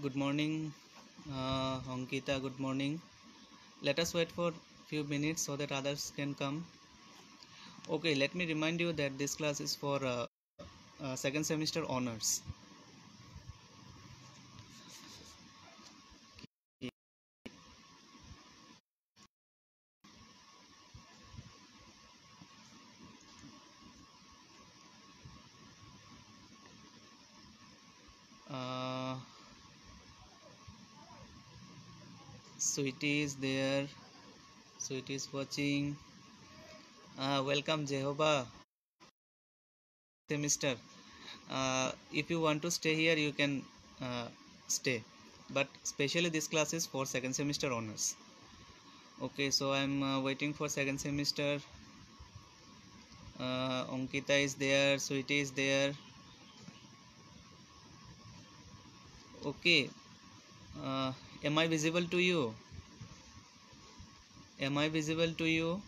Good morning, Ankita. Good morning. Let us wait for few minutes so that others can come. Okay, let me remind you that this class is for second semester honors. Uh, Sweetie is there. Sweetie is watching. Welcome, Jehovah semester. If you want to stay here, you can stay. But especially this class is for second semester honors. Okay, so I'm waiting for second semester. Ankita is there, Sweetie is there. Okay, uh, am I visible to you? Am I visible to you?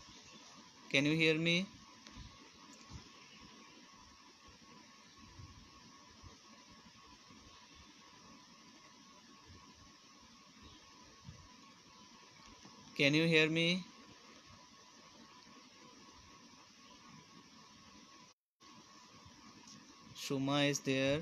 Can you hear me? Can you hear me? Shuma is there.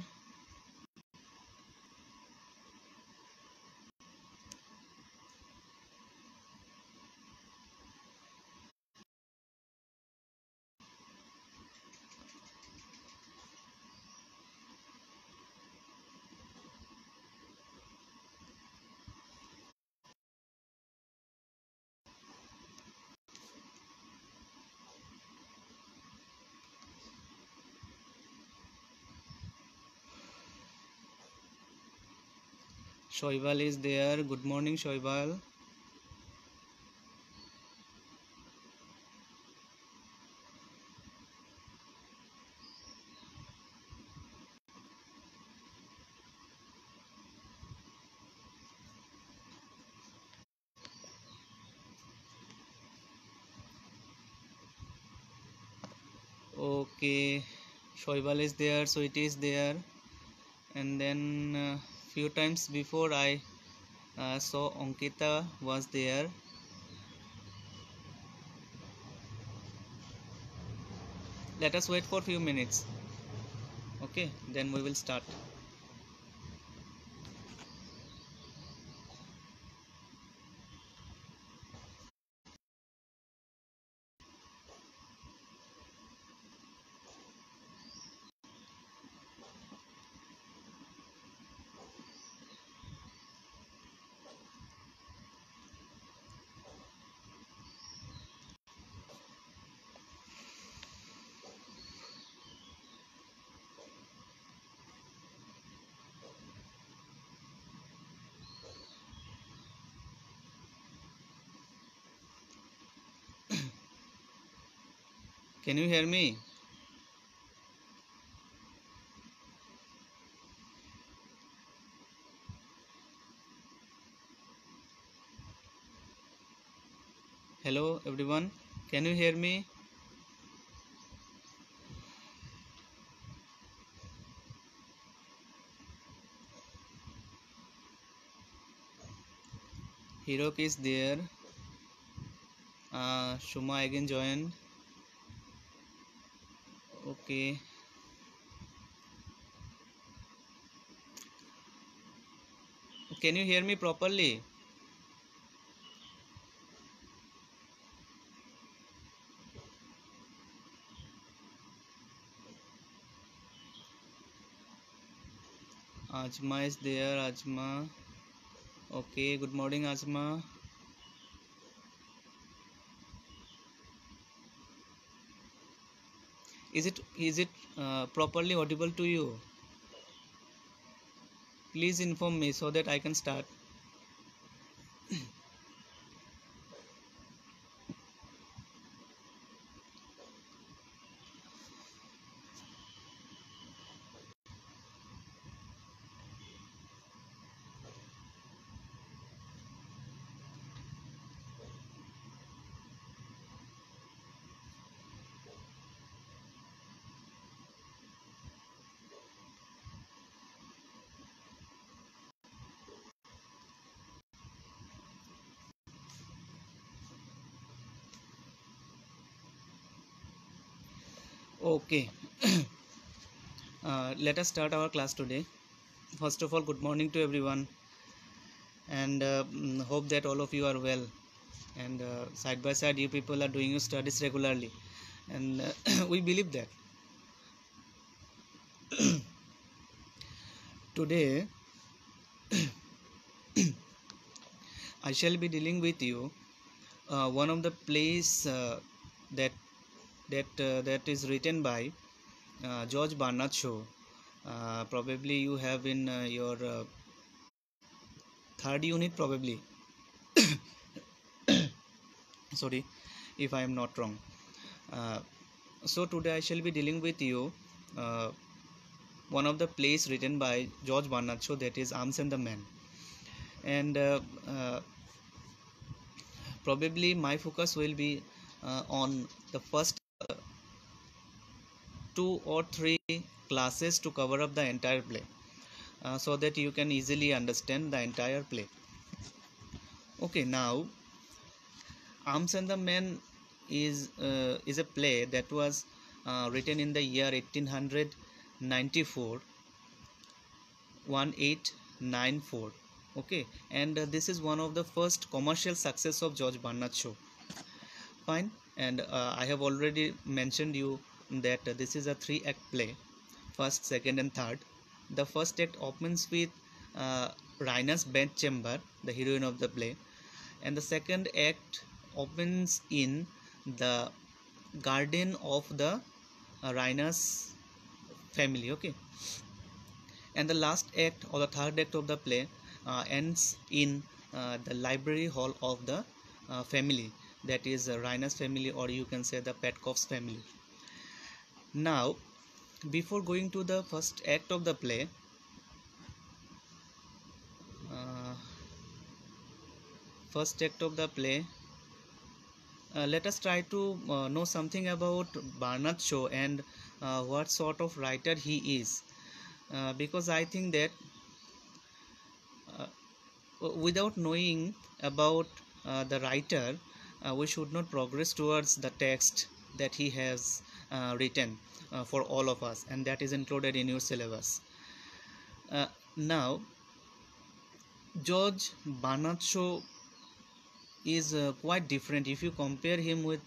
Shoival is there. Good morning, Shoival. Okay, Shoival is there. So it is there. And then few times before I saw Ankita was there. Let us wait for few minutes. Okay, then we will start. Can you hear me? Hello everyone. Can you hear me? Hirok is there. Shuma again joined. Okay. Can you hear me properly? Ajma is there. Ajma. Okay. Good morning, Ajma. Is it properly audible to you? Please inform me so that I can start. Okay. Let us start our class today. First of all, good morning to everyone, and hope that all of you are well. And side by side, you people are doing your studies regularly, and we believe that. Today, I shall be dealing with you one of the plays that that is written by George Bernard Shaw. Probably you have in your third unit, probably. Sorry if I am not wrong. Uh, so today I shall be dealing with you uh, one of the plays written by George Bernard Shaw, that is Arms and the Man. And probably my focus will be on the first 2 or 3 classes to cover up the entire play, so that you can easily understand the entire play. Okay, now Arms and the Man is a play that was written in the year 1894, 1894. Okay, and this is one of the first commercial success of George Bernard Shaw. Fine. And I have already mentioned you that this is a 3-act play, first, second and third. The first act opens with Rhina's bedchamber, the heroine of the play, and the second act opens in the garden of the Rhina's family. Okay, and the last act or the third act of the play ends in the library hall of the family, that is Rhina's family, or you can say the Petkoff's family. Now, before going to the first act of the play, uh, let us try to know something about Bernard Shaw and what sort of writer he is, because I think that uh, without knowing about the writer, we should not progress towards the text that he has written for all of us, and that is included in your syllabus. Now, George Bernard Shaw is quite different. If you compare him with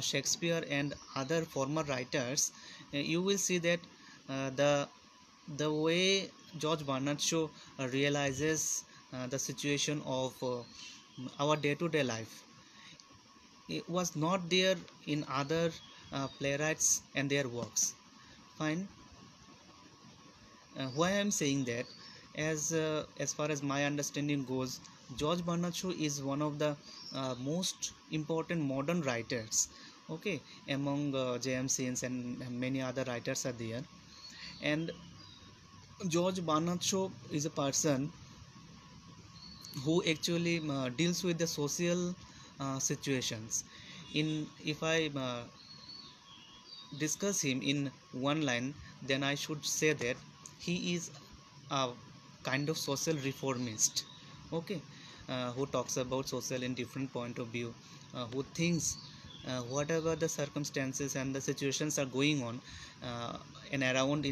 Shakespeare and other former writers, you will see that the way George Bernard Shaw realizes the situation of our day-to-day life, it was not there in other playwrights and their works. Fine. Why I am saying that, as far as my understanding goes, George Bernard Shaw is one of the most important modern writers. Okay, among J.M. Scenes and many other writers are there, and George Bernard Shaw is a person who actually deals with the social situations. In if I discuss him in one line, then I should say that he is a kind of social reformist. Okay, who talks about social in different point of view, who thinks whatever the circumstances and the situations are going on and around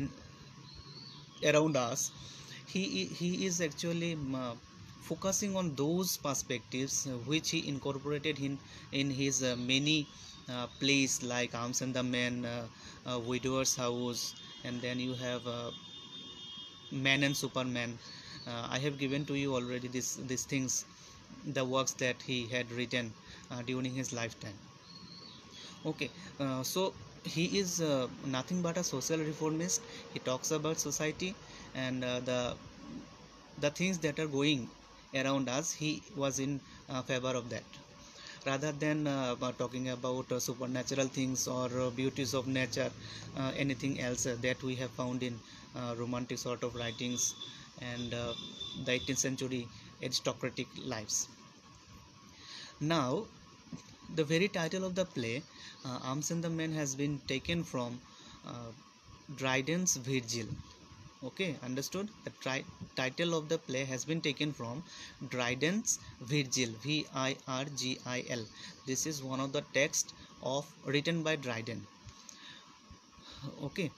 us, he is actually focusing on those perspectives which he incorporated in his many plays like Arms and the Man, Widower's House, and then you have Man and Superman. I have given to you already these things, the works that he had written during his lifetime. Okay, so he is nothing but a social reformist. He talks about society and the things that are going around us. He was in favor of that, rather than talking about supernatural things or beauties of nature, anything else that we have found in romantic sort of writings and the 18th century aristocratic lives. Now, the very title of the play, Arms and the Man, has been taken from uh, Dryden's Virgil. Okay, understood? The title of the play has been taken from Dryden's Virgil, Virgil. This is one of the texts of written by Dryden. Okay,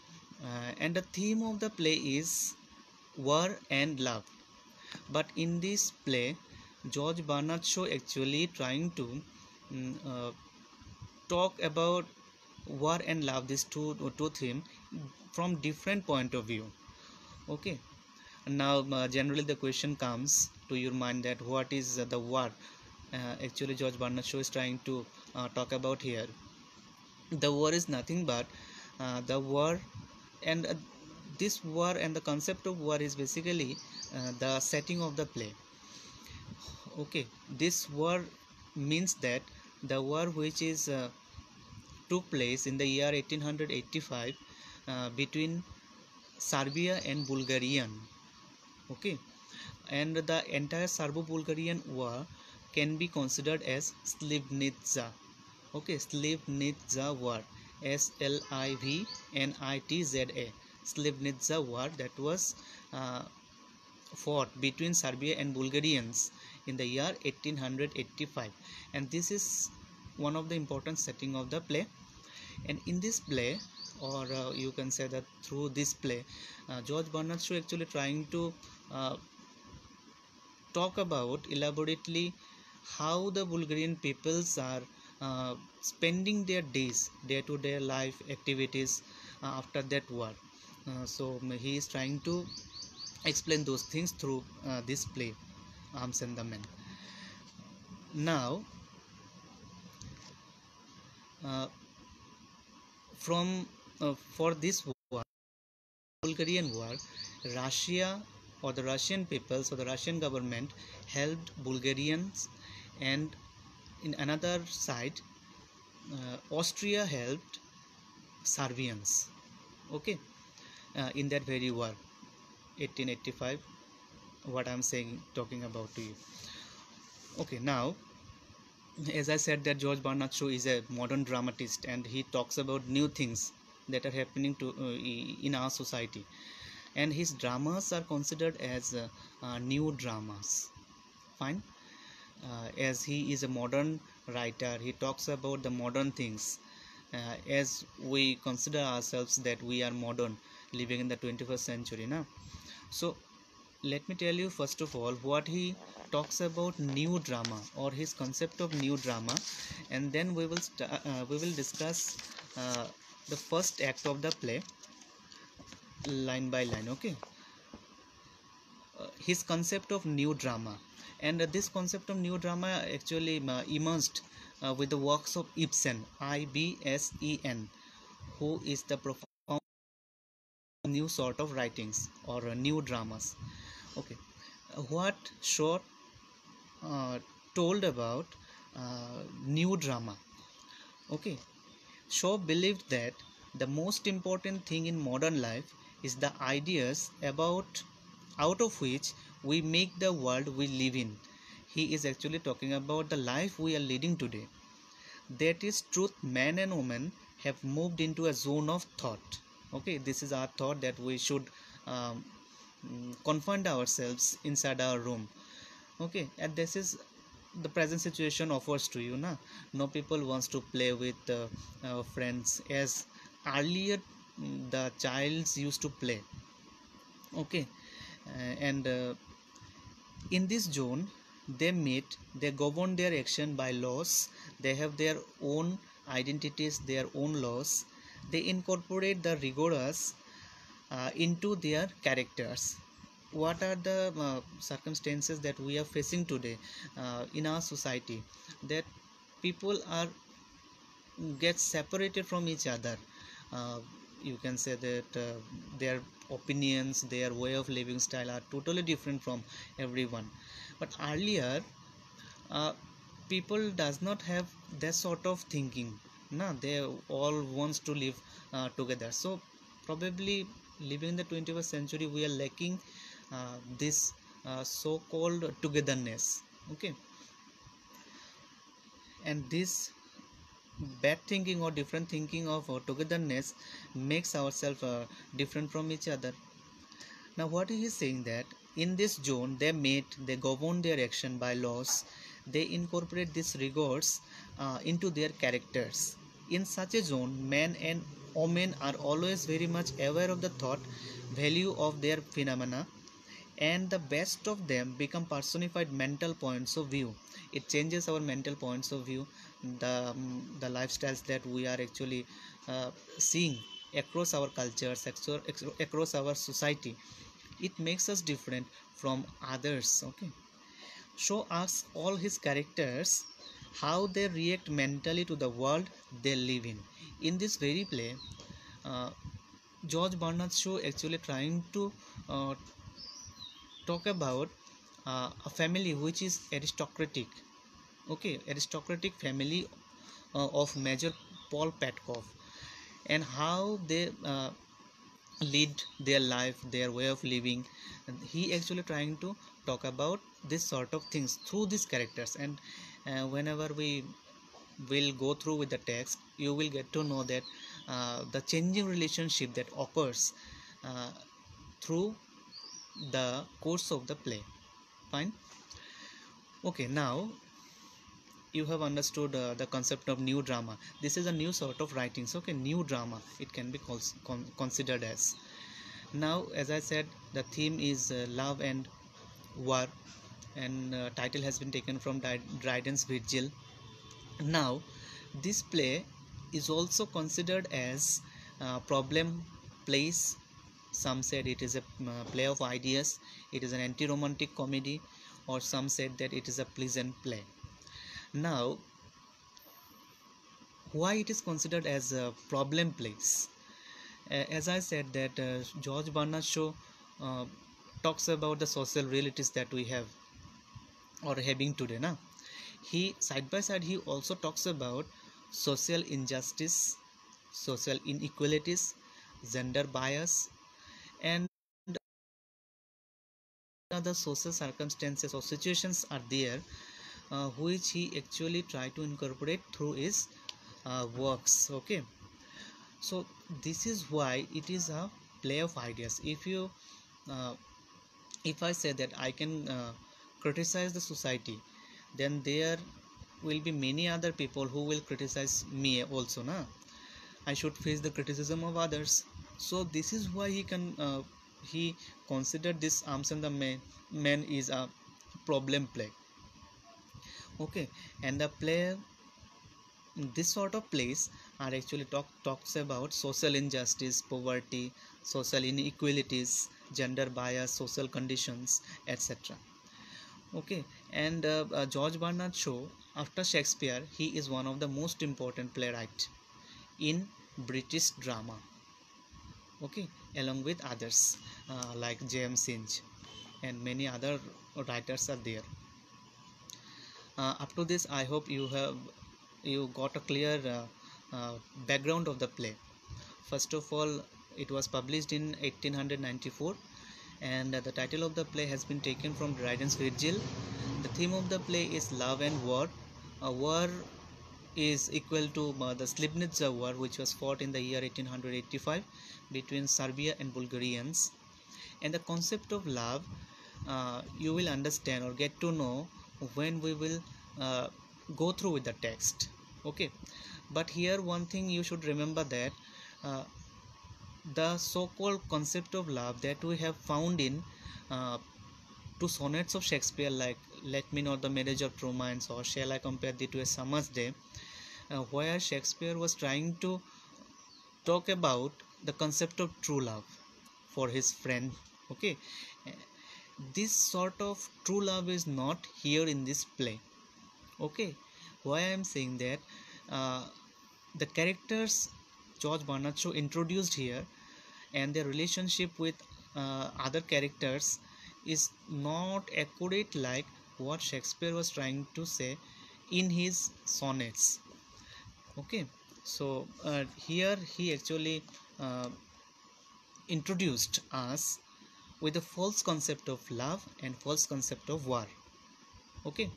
and the theme of the play is war and love. But in this play, George Bernard Shaw actually trying to mm, uh, talk about war and love, these two themes, from different point of view. Okay, now generally the question comes to your mind that what is the war actually George Bernard Shaw is trying to talk about here. The war is nothing but the war, and this war and the concept of war is basically the setting of the play. Okay, this war means that the war which is took place in the year 1885 between Serbia and Bulgarian. Okay, and the entire Serbo-Bulgarian war can be considered as Slivnitsa. Okay, Slivnitsa war, Slivnitza, Slivnitsa war, that was uh, fought between Serbia and Bulgarians in the year 1885, and this is one of the important setting of the play. And in this play, or you can say that through this play, George Bernard Shaw actually trying to uh, talk about elaborately how the Bulgarian peoples are spending their days, day-to-day life activities after that war. So he is trying to explain those things through this play, Arms and the Men. Now, uh, from for this war, Bulgarian war, Russia, or the Russian peoples or the Russian government, helped Bulgarians, and in another side, Austria helped Serbians. Okay, in that very war, 1885. What I'm saying, talking about to you. Okay, now, as I said, that George Bernard Shaw is a modern dramatist, and he talks about new things that are happening to in our society, and his dramas are considered as new dramas. Fine, as he is a modern writer, he talks about the modern things. As we consider ourselves that we are modern, living in the 21st century now. So let me tell you first of all what he talks about new drama, or his concept of new drama, and then we will discuss uh, the first act of the play line by line. Okay, his concept of new drama, and this concept of new drama actually emerged with the works of Ibsen, Ibsen, who is the profound new sort of writings, or new dramas. Okay, what Shaw uh, told about new drama. Okay, Shaw believed that the most important thing in modern life is the ideas about out of which we make the world we live in. He is actually talking about the life we are leading today. That is truth, man and woman have moved into a zone of thought. Okay, this is our thought that we should um, confine ourselves inside our room. Okay, and this is the present situation offers to you na. No people wants to play with friends as earlier the childs used to play. Okay, and in this zone they meet, they govern their action by laws, they have their own identities, their own laws, they incorporate the rigorous into their characters. What are the circumstances that we are facing today in our society, that people are get separated from each other? uh, you can say that their opinions, their way of living style are totally different from everyone. But earlier, uh, people does not have that sort of thinking. No, they all wants to live together. So probably living in the 21st century, we are lacking this so-called togetherness. Okay, and this bad thinking or different thinking of togetherness makes ourselves different from each other. Now what he is saying that in this zone they meet, they govern their action by laws, they incorporate these rigors into their characters. In such a zone, man and women are always very much aware of the thought value of their phenomena, and the best of them become personified mental points of view. It changes our mental points of view, the lifestyles that we are actually seeing across our cultures, across our society. It makes us different from others. Okay, show us all his characters how they react mentally to the world they live in this very play. uh, George Bernard Shaw actually trying to uh, talk about a family which is aristocratic. Okay, aristocratic family of Major Paul Petkoff, and how they lead their life, their way of living. And he actually trying to talk about this sort of things through these characters. And whenever we will go through with the text, you will get to know that the changing relationship that occurs uh, through the course of the play. Fine. Okay, now you have understood the concept of new drama. This is a new sort of writings. Okay, new drama it can be considered as. Now, as I said, the theme is love and war, and title has been taken from Dryden's Virgil. Now, this play is also considered as problem plays. Some said it is a play of ideas, it is an anti-romantic comedy, or some said that it is a pleasant play. Now, why it is considered as a problem plays? As I said that George Bernard Shaw uh, talks about the social realities that we have or having today. Now, he side by side he also talks about social injustice, social inequalities, gender bias, and other social circumstances or situations are there which he actually try to incorporate through his works. Okay, so this is why it is a play of ideas. Uh, if I say that I can criticize the society, then there will be many other people who will criticize me also. Na, I should face the criticism of others. So this is why he considered this Arms and the Man is a problem play. Okay, and the play, this sort of plays are actually talks about social injustice, poverty, social inequalities, gender bias, social conditions, etc. Okay, and George Bernard Shaw, after Shakespeare, he is one of the most important playwright in British drama. Okay, along with others like James Hinch and many other writers are there. Up to this, I hope you got a clear background of the play. First of all, it was published in 1894, and the title of the play has been taken from Dryden's Virgil. The theme of the play is love and war. War is equal to the Slivnitsa War, which was fought in the year 1885 between Serbia and Bulgarians. And the concept of love, you will understand or get to know when we will uh, go through with the text. Okay, but here one thing you should remember that uh, the so-called concept of love that we have found in uh, two sonnets of Shakespeare, like Let Me Know the Marriage of True Minds or Shall I Compare Thee to a Summer's Day, where Shakespeare was trying to talk about the concept of true love for his friend. Okay, this sort of true love is not here in this play. Okay, why I am saying that uh, the characters George Bernard Shaw introduced here and their relationship with other characters is not accurate like what Shakespeare was trying to say in his sonnets. Okay, so here he actually uh, introduced us with a false concept of love and false concept of war. Okay,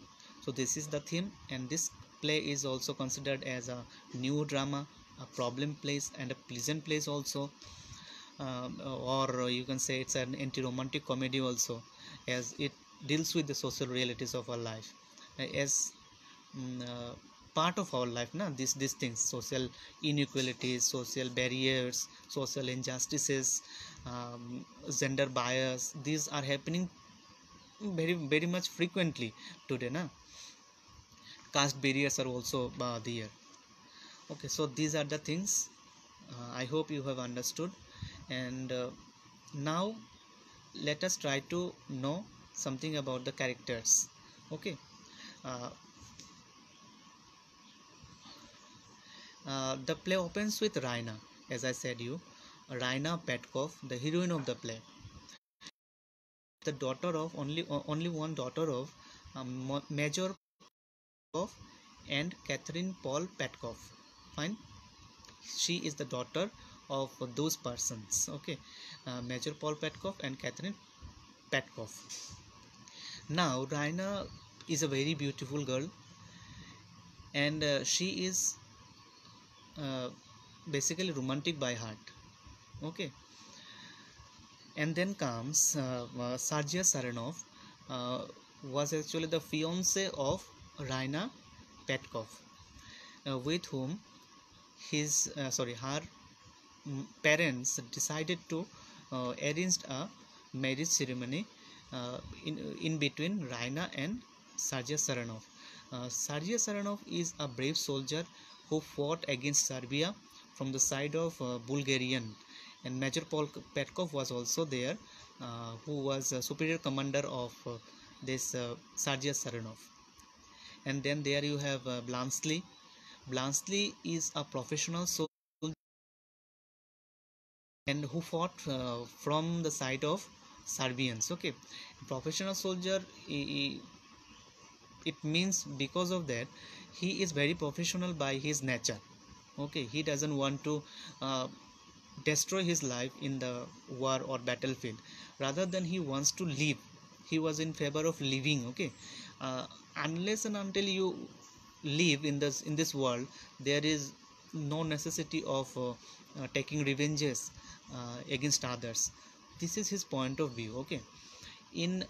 so this is the theme, and this play is also considered as a new drama, a problem plays and a pleasant plays also, or you can say it's an anti-romantic comedy also, as it deals with the social realities of our life. As mm, uh, part of our life na, these things, social inequalities, social barriers, social injustices, gender bias, these are happening very much frequently today na. Caste barriers are also there. Okay, so these are the things. I hope you have understood. And now let us try to know something about the characters. Okay. uh, the play opens with Raina, as I said you. Raina Petkov, the heroine of the play, the daughter of only one daughter of Major Petkov and Catherine Paul Petkov. Fine, she is the daughter of those persons. Okay, Major Paul Petkov and Catherine Petkov. Now Raina is a very beautiful girl, and she is uh, basically romantic by heart. Okay, and then comes Sergei Saranov, uh, was actually the fiance of Raina Petkov, with whom her parents decided to arrange a marriage ceremony in between Raina and Sergei Saranov. Sergei Saranov is a brave soldier who fought against Serbia from the side of Bulgarian, and Major Paul Petkov was also there, who was a superior commander of this Sergei Saranov. And then there you have Blansley. Blansley is a professional soldier and who fought from the side of Serbians. Okay, professional soldier, it means because of that he is very professional by his nature. Okay, he doesn't want to uh, destroy his life in the war or battlefield. Rather than he wants to live, he was in favor of living. Okay, uh, unless and until you live in this world, there is no necessity of taking revenges against others. This is his point of view. Okay, in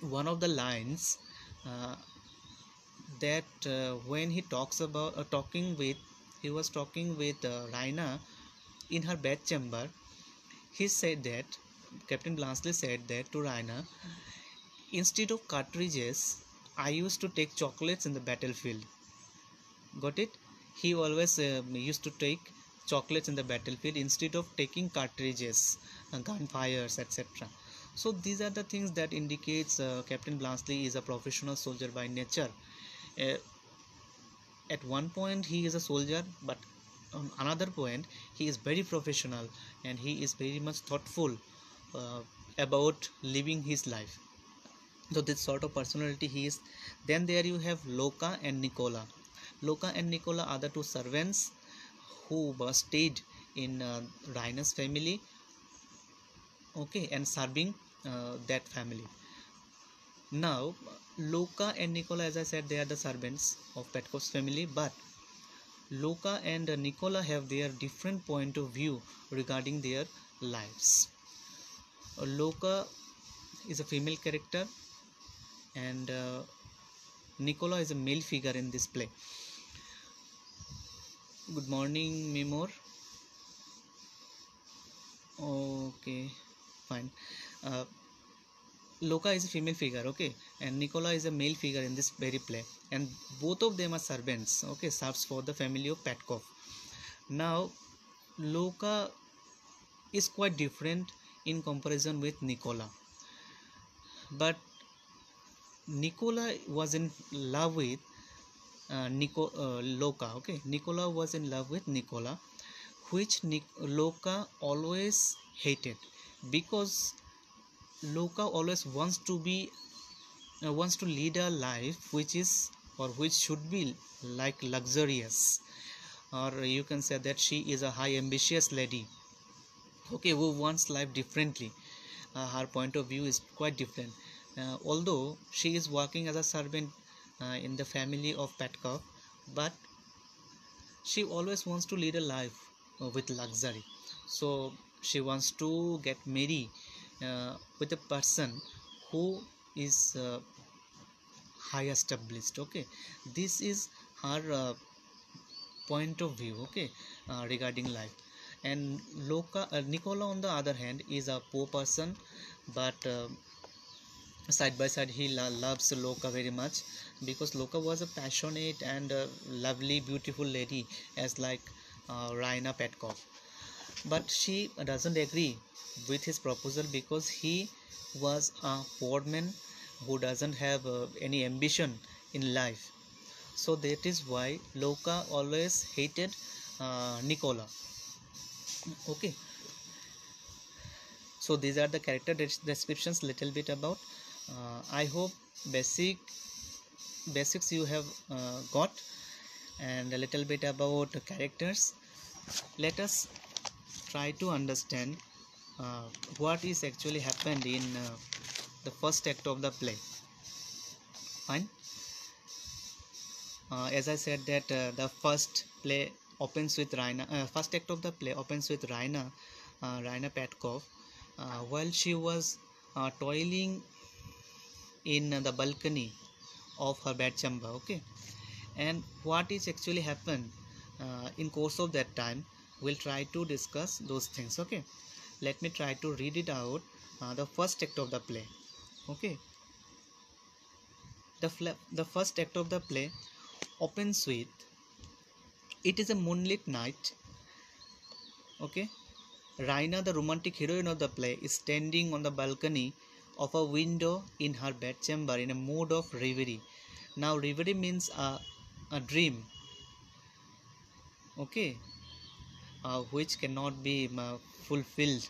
one of the lines, uh, that when he talks about he was talking with Raina in her bedchamber. He said that Captain Blansley said that to Raina, instead of cartridges, I used to take chocolates in the battlefield. Got it? He always used to take chocolates in the battlefield instead of taking cartridges, gunfires, etc. So these are the things that indicates Captain Blansley is a professional soldier by nature. Uh, at one point he is a soldier, but on another point he is very professional and he is very much thoughtful uh, about living his life. So this sort of personality he is. Then there you have Loka and Nicola. Loka and Nicola are the two servants who were stayed in Raina's family. Okay, and serving that family. Now Loka and Nicola, as I said, they are the servants of Petkov's family, but Loka and Nicola have their different point of view regarding their lives. Loka is a female character and Nicola is a male figure in this play. Good morning, Mimor. Okay, fine. uh, Loka is a female figure, okay, and Nicola is a male figure in this very play, and both of them are servants, okay, serves for the family of Petkov. Now Loka is quite different in comparison with Nicola, but Nicola was in love with Loka. Okay, Nicola was in love with Nicola, which Loka always hated, because Loka always wants to lead a life which is or which should be like luxurious, or you can say that she is a high ambitious lady. Okay, who wants life differently. Her point of view is quite different. Although she is working as a servant in the family of Petkov, but she always wants to lead a life with luxury. So she wants to get married with a person who is high established. Okay, this is her point of view, okay, regarding life. And Nicola on the other hand is a poor person, but side by side he loves Loka very much, because Loka was a passionate and lovely beautiful lady, as like Raina Petkov. But she doesn't agree with his proposal because he was a poor man who doesn't have any ambition in life. So that is why Loka always hated Nicola. Okay, so these are the character descriptions little bit about. I hope basic basics you have got, and a little bit about the characters. Let us try to understand what is actually happened in the first act of the play. Fine. As I said that the first play opens with Raina. First act of the play opens with Raina Petkov, while she was toiling in the balcony of her bedchamber. Okay, and what is actually happened in course of that time, we'll try to discuss those things. Okay, let me try to read it out. The first act of the play. Okay, the first act of the play opens with, it is a moonlit night. Okay, Raina, the romantic heroine of the play, is standing on the balcony of a window in her bedchamber in a mood of reverie. Now reverie means a dream, okay, which cannot be fulfilled,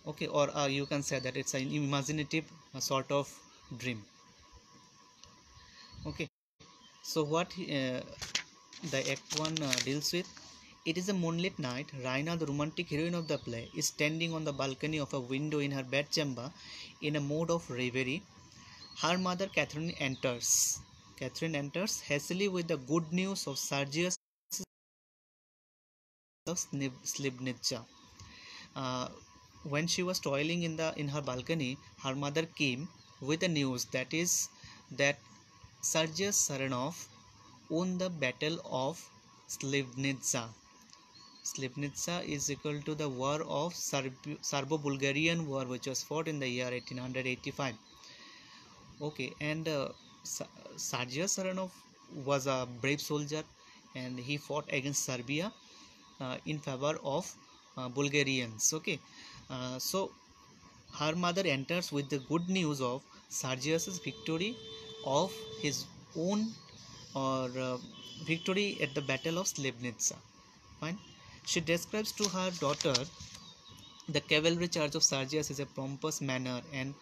okay, or you can say that it's an imaginative sort of dream. Okay, so what the act 1 deals with, it is a moonlit night. Raina, the romantic heroine of the play, is standing on the balcony of a window in her bedchamber in a mood of reverie. Her mother Catherine enters. Catherine enters hastily with the good news of Sergius of Slivnitsa. Uh, when she was toiling in her balcony, her mother came with the news that Sergius Saranov won the Battle of Slivnitsa. Slivnitsa is equal to the war of Serbo-Bulgarian war, which was fought in the year 1885. Okay, and Sergius Saranov was a brave soldier, and he fought against Serbia in favor of Bulgarians. Okay, so her mother enters with the good news of Sergius's victory of his own, or victory at the Battle of Slivnitsa. Fine. She describes to her daughter the cavalry charge of Sergius in a pompous manner, and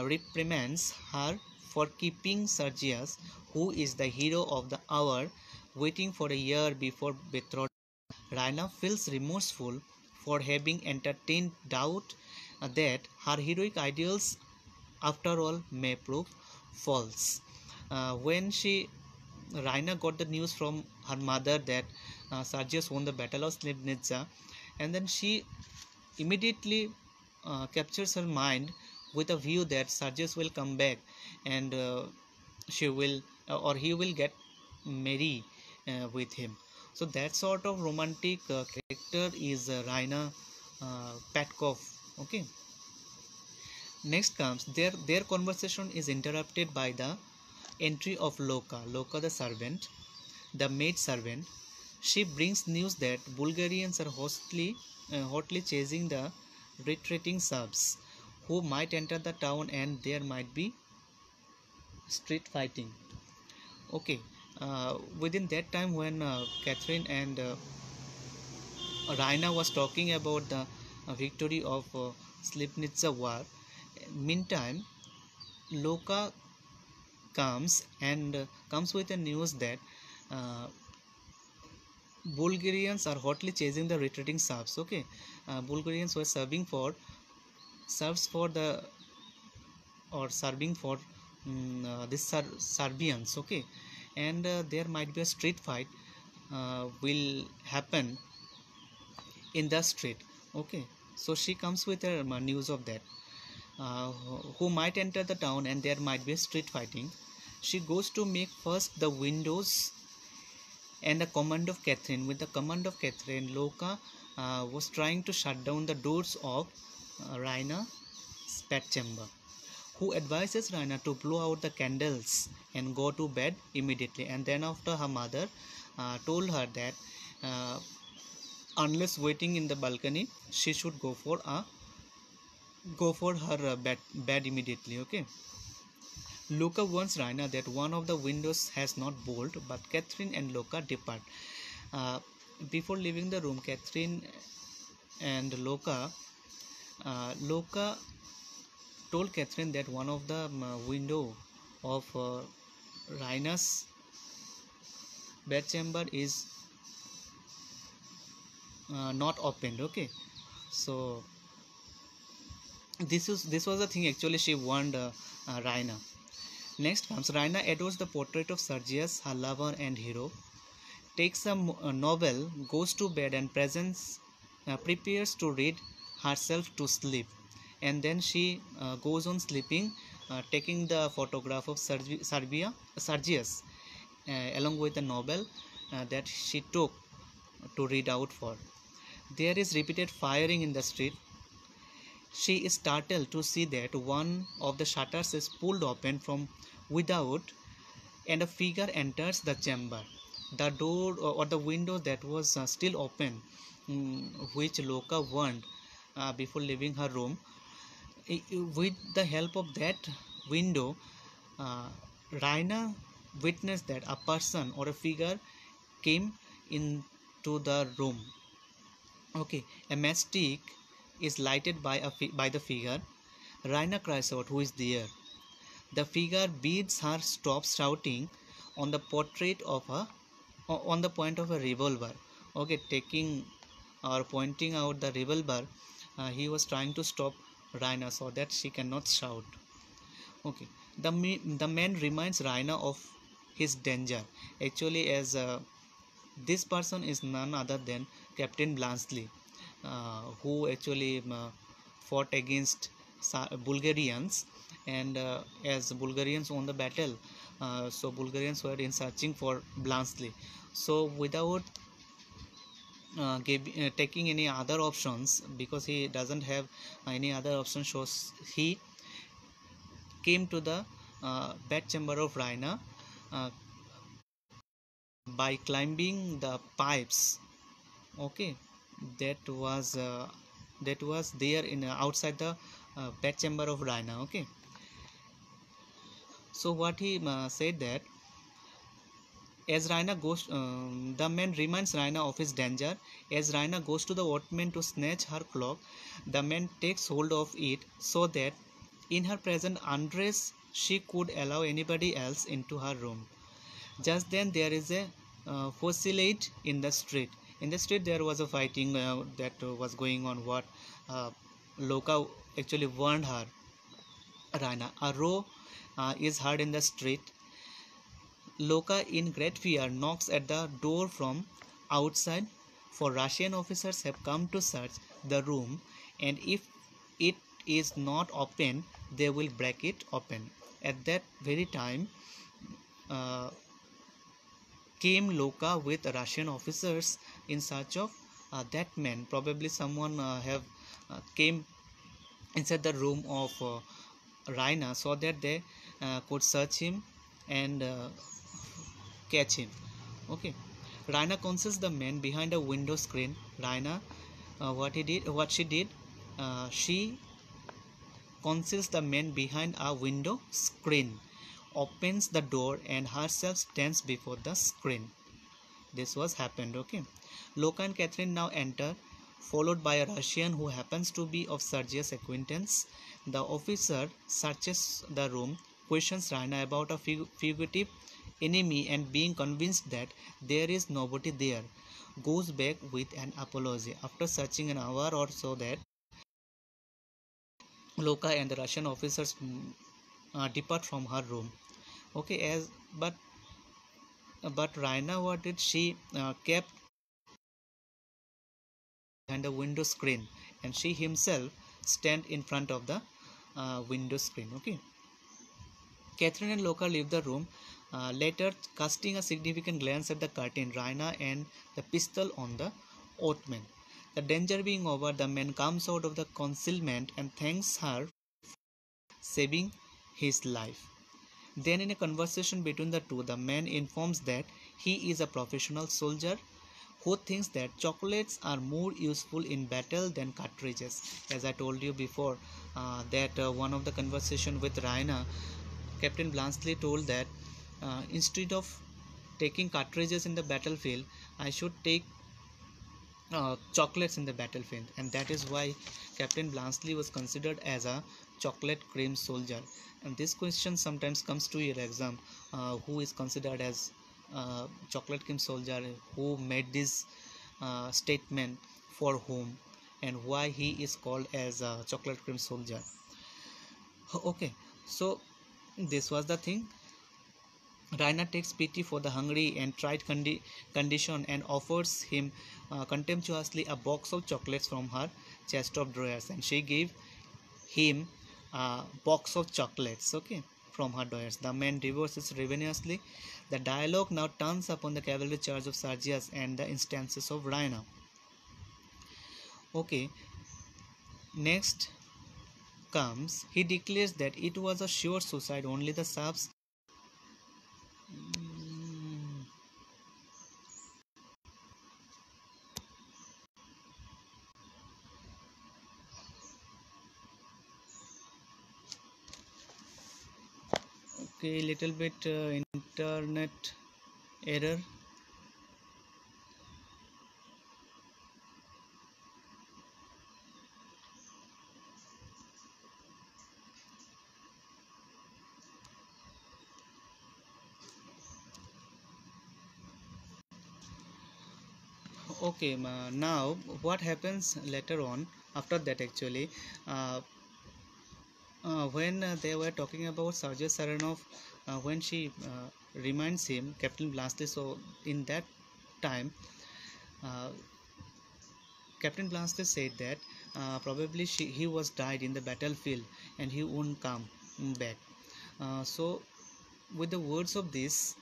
reprimands her for keeping Sergius, who is the hero of the hour, waiting for a year before betrothal. Raina feels remorseful for having entertained doubt that her heroic ideals after all may prove false. When Raina got the news from her mother that Sergius won the Battle of Slivnitsa, and then she immediately captures her mind with a view that Sergius will come back, and she will or he will get married with him. So that sort of romantic character is Raina Petkov. Okay. Next comes their conversation is interrupted by the entry of Loka the servant, the maid servant. She brings news that Bulgarians are hotly chasing the retreating Serbs, who might enter the town, and there might be street fighting. Okay, within that time when Catherine and Raina was talking about the victory of Slivnitsa war, meantime Loka comes with the news that uh, Bulgarians are hotly chasing the retreating Serbs. Okay, Bulgarians were serving for Serbs for the or serving for Serbians. Okay, and there might be a street fight will happen in the street. Okay, so she comes with a news of that, who might enter the town, and there might be a street fighting. She goes to make first the windows and the command of Catherine. With the command of Catherine, Loka was trying to shut down the doors of Raina's bedchamber, who advises Raina to blow out the candles and go to bed immediately. And then after her mother told her that uh, unless waiting in the balcony, she should go for her bed immediately. Okay. Luca warns Raina that one of the windows has not bolt, but Catherine and Luca depart. Uh, Before leaving the room, Catherine and Luca told Catherine that one of the window of Raina's bedchamber is not opened. Okay, so this was the thing actually she warned Raina. Next comes Raina adores the portrait of Sergius, her lover and hero. Takes a novel, goes to bed, and prepares to read herself to sleep. And then she goes on sleeping, taking the photograph of Sergius, along with the novel that she took to read out for. There is repeated firing in the street. She is startled to see that one of the shutters is pulled open from without, and a figure enters the chamber. The door or the window that was still open, which Loka warned before leaving her room. With the help of that window, uh, Raina witnessed that a person or a figure came into the room. Okay, a matchstick is lighted by the figure. Raina cries out, "Who is there?" The figure bids her stop shouting on the portrait of a on the point of a revolver. Okay, taking or pointing out the revolver, he was trying to stop Raina so that she cannot shout. Okay, the man reminds Raina of his danger. Actually, as this person is none other than Captain Blansley, who actually fought against Bulgarians, and as Bulgarians won the battle, so Bulgarians were in searching for Blansley. So without taking any other options, because he doesn't have any other option, so he came to the bed chamber of Raina uh, by climbing the pipes. Okay, that was uh, that was there in outside the bed chamber of Raina. Okay, so what he said that as Raina goes, the man reminds Raina of his danger. As Raina goes to the workman to snatch her cloak, the man takes hold of it so that in her present undress she could allow anybody else into her room. Just then there is a fusillade in the street. In the street there was a fighting that was going on. What Loka actually warned her, Raina. A row is heard in the street. Loka, in great fear, knocks at the door from outside, for Russian officers have come to search the room, and if it is not open, they will break it open. At that very time, uh, came Loka with Russian officers in search of that man. Probably someone have came inside the room of Raina so that they could search him and catch him. Okay, Raina conceals the man behind a window screen. Raina, what she did, she conceals the man behind a window screen, opens the door, and herself stands before the screen. This was happened. Okay, Loka and Catherine now enter, followed by a Russian who happens to be of Sergius' acquaintance. The officer searches the room, questions Raina about a fugitive enemy, and being convinced that there is nobody there, goes back with an apology. After searching an hour or so, that Loka and the Russian officers depart from her room. Okay, as but Raina, what did she kept behind a window screen, and she himself stand in front of the window screen. Okay, Catherine and Loka leave the room, later casting a significant glance at the curtain, Raina and the pistol on the ottoman. The danger being over, the man comes out of the concealment and thanks her saving his life. Then, in a conversation between the two, the man informs that he is a professional soldier who thinks that chocolates are more useful in battle than cartridges. As I told you before, that one of the conversation with Raina, Captain Blansley told that instead of taking cartridges in the battlefield, I should take chocolates in the battlefield, and that is why Captain Blansley was considered as a chocolate cream soldier. And this question sometimes comes to your exam: who is considered as chocolate cream soldier? Who made this statement? For whom? And why he is called as a chocolate cream soldier? Okay, so this was the thing. Raina takes pity for the hungry and tried condition and offers him contemptuously a box of chocolates from her chest of drawers, and she gave him a box of chocolates, okay, from her drawers. The man divorces ravenously. The dialogue now turns upon the cavalry charge of Sergius and the instances of Raina. Okay, next comes, he declares that it was a sure suicide, only the subs. Okay, little bit internet error. Okay, now what happens later on after that actually, uh, when they were talking about Sergei Saranov, when she reminds him Captain Blansley, so in that time uh, Captain Blansley said that probably he was died in the battlefield and he won't come back. So with the words of this,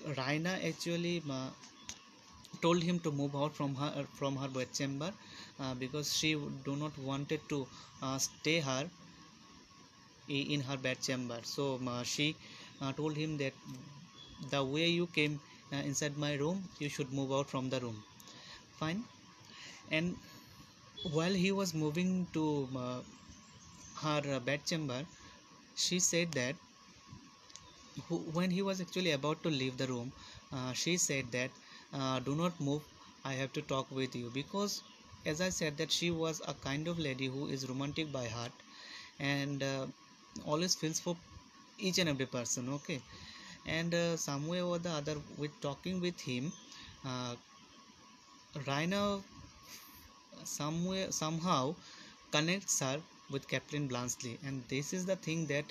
Raina actually told him to move out from her bedchamber, because she do not wanted to stay her in her bedchamber. So she told him that the way you came inside my room, you should move out from the room. Fine. And while he was moving to her bedchamber, she said that when he was actually about to leave the room, she said that do not move, I have to talk with you, because as I said that she was a kind of lady who is romantic by heart and always feels for each and every person, okay. And some way or the other, with talking with him, uh, Raina somehow connects her with Captain Blansley, and this is the thing that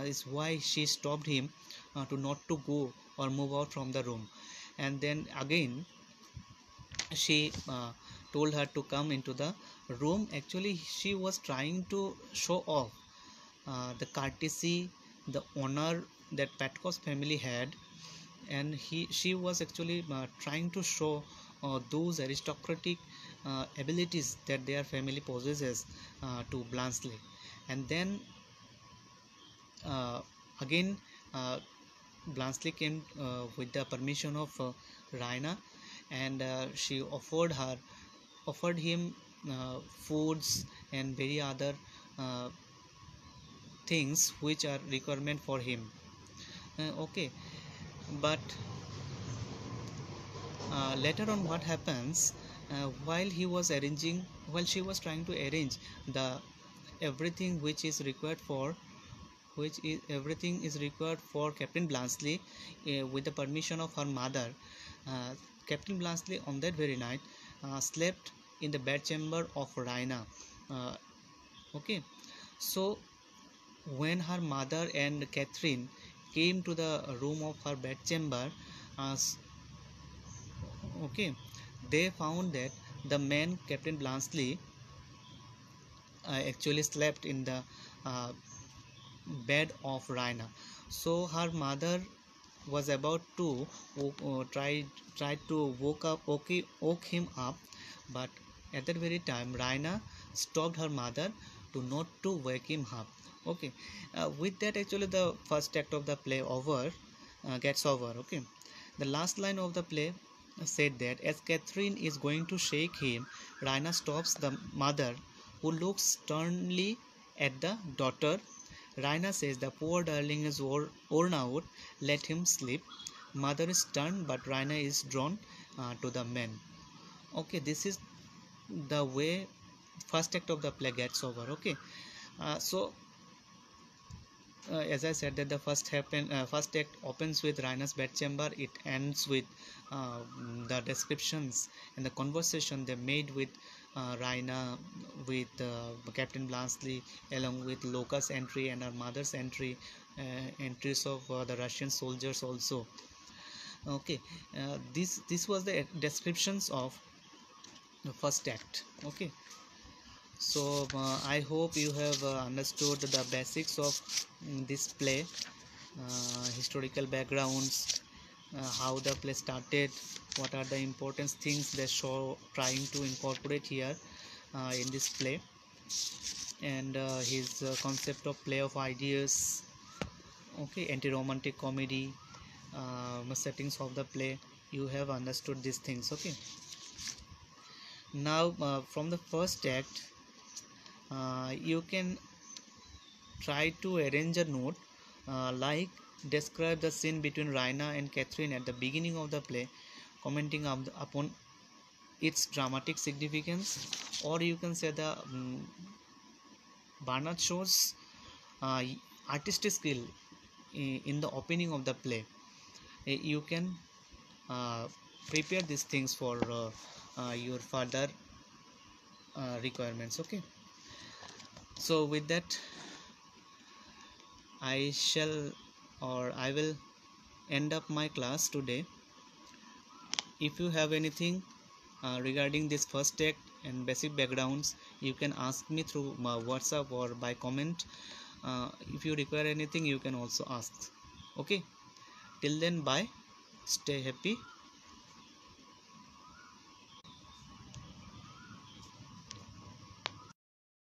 is why she stopped him to not to go or move out from the room. And then again she told her to come into the room. Actually she was trying to show off the courtesy, the honor that Petkov's family had, and she was actually trying to show those aristocratic abilities that their family possesses to Blansley. And then uh, again Blansley came with the permission of Raina, and she offered him foods and very other uh, things which are requirement for him. Okay, but later on what happens, while she was trying to arrange the everything is required for Captain Blansley, with the permission of her mother. uh, Captain Blansley on that very night slept in the bedchamber of Raina. uh, okay, so when her mother and Catherine came to the room of her bedchamber, uh, okay, they found that the man Captain Blansley actually slept in the uh, bed of Raina. So her mother was about to try to woke him up, but at that very time Raina stopped her mother to not to wake him up. Okay, with that actually the first act of the play over gets over. Okay, the last line of the play said that as Catherine is going to shake him, Raina stops the mother, who looks sternly at the daughter. Raina says the poor darling is worn out, let him sleep. Mother is stunned, but Raina is drawn to the man. Okay, this is the way first act of the play gets over. Okay, as I said that the first act opens with Raina's bedchamber. It ends with the descriptions and the conversation they made with Raina, with Captain Blansley, along with Loca's entry and her mother's entry, entries of the Russian soldiers also. Okay, this was the descriptions of the first act. Okay, so I hope you have understood the basics of this play, historical backgrounds, how the play started, what are the important things the show trying to incorporate here in this play, and his concept of play of ideas. Okay, anti-romantic comedy, settings of the play. You have understood these things. Okay, now from the first act you can try to arrange a note, like describe the scene between Raina and Catherine at the beginning of the play, commenting upon its dramatic significance, or you can say the Barnard shows uh, artistic skill in the opening of the play. You can prepare these things for your further requirements. Okay, so with that I will end up my class today. If you have anything regarding this first act and basic backgrounds, you can ask me through my WhatsApp or by comment. If you require anything, you can also ask. Okay, till then, bye, stay happy.